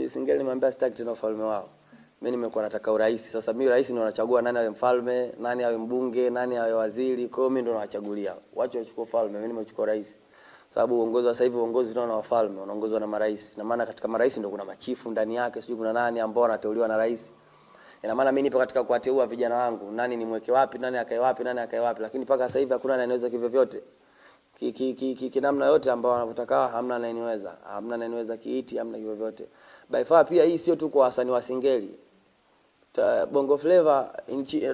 Singeli nimwambia sitaki tena ufalme wao. Mimi nimekuwa nataka urais. Sasa mimi rais ndio nachagua nani awe mfalme, nani awe mbunge, nani awe waziri. Kwa hiyo mimi ndio nawachagulia. Wacha wachukue ufalme, mimi nimechukua rais. Sababu uongozi wa sasa hivi uongozi tunaona wafalme, unaongozwa na marais. Na maana katika marais ndio kuna machifu ndani yake, sio kuna nani ambao wanateuliwa na rais. Ina maana mimi nipo katika kuwateua vijana wangu, nani nimweke wapi, nani akae wapi, nani akae wapi. Lakini mpaka sasa hivi hakuna anayeweza kivyo vyote. Kinamna yote ambao wanataka hamna anayeweza. Hamna anayeweza kiiti, hamna hivyo vyote. By far pia hii sio tu kwa wasanii wa Singeli. Bongo Flava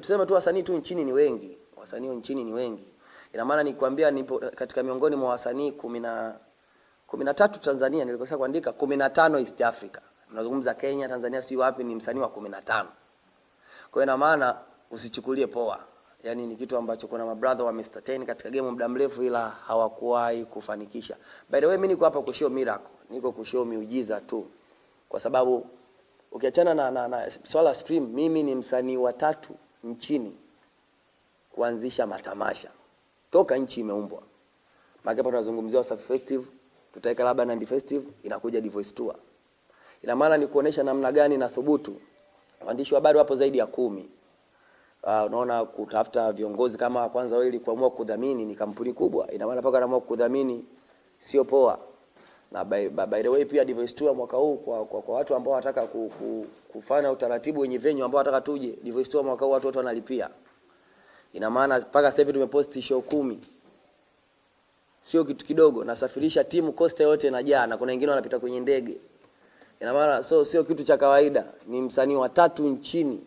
tuseme tu wasanii tu nchini ni wengi. Wasanii nchini ni wengi. Ina maana nikwambia nipo katika miongoni mwa wasanii 13 Tanzania, nilikosea kuandika 15 East Africa. Tunazungumza Kenya, Tanzania, sio wapi, ni msanii wa 15. Kwa hiyo ina maana usichukulie poa. Yaani ni kitu ambacho kuna mabrother wamesustain katika game muda mrefu ila hawakuwahi kufanikisha. By the way, mimi niko hapa kushow miracle, niko kushow miujiza tu. Kwa sababu ukiachana na swala stream, mimi ni msanii wa 3 nchini kuanzisha matamasha toka nchi imeumbwa. Maana hapa tunazungumzia Wasafi Festival, tutaweka labda Nandi Festival, inakuja Divoice Tour. Ina maana ni kuonesha namna gani na thubutu. Waandishi wa habari wapo zaidi ya 10. Unaona kutafuta viongozi kama kwanza wao ili kuamua kudhamini ni kampuni kubwa. Ina maana paka anaamua kudhamini sio poa. Na by the way pia Divoice Tour mwaka huu kwa watu ambao wanataka kufanya utaratibu wenye venue ambao wanataka tuje, Divoice Tour mwaka huu watu wanalipia. Ina maana paka sasa hivi tumeposti show 10. Sio kitu kidogo, nasafirisha timu Costa yote inajaa na kuna wengine wanapita kwenye ndege. Ina maana sio kitu cha kawaida, ni msanii wa 3 nchini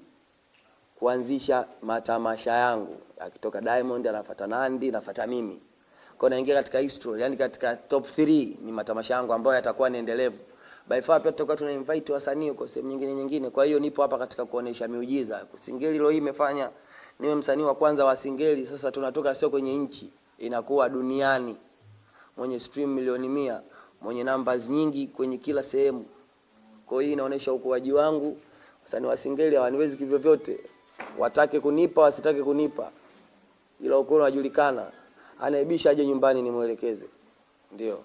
kuanzisha matamasha yangu. Akitoka Diamond anafuata Nandi, nafuata mimi. Kwa naingia katika history, yani katika top 3 ni matamasha yangu ambayo yatakuwa ni endelevu. By far pia tutakuwa tuna invite wasanii kwa sehemu nyingine. Kwa hiyo nipo hapa katika kuonesha miujiza. Singeli leo hii imefanya niwe msanii wa kwanza wa Singeli. Sasa tunatoka sio kwenye nchi, inakuwa duniani. Mwenye stream milioni 100, mwenye numbers nyingi kwenye kila sehemu. Kwa hiyo inaonesha ukuaji wangu. Wasanii wa Singeli hawaniwezi kivyo vyote. Watake kunipa, wasitake kunipa. Ila uko unajulikana. Anaibisha aje nyumbani nimuelekeze. Ndio.